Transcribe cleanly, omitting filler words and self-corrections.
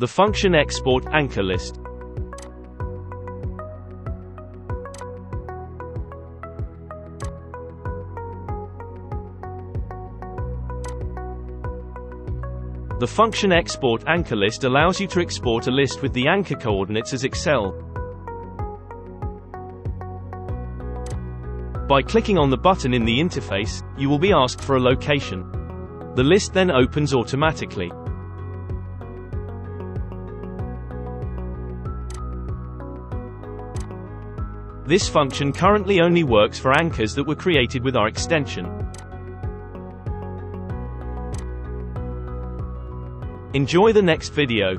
The function export anchor list. The function export anchor list allows you to export a list with the anchor coordinates as Excel. By clicking on the button in the interface, you will be asked for a location. The list then opens automatically. This function currently only works for anchors that were created with our extension. Enjoy the next video.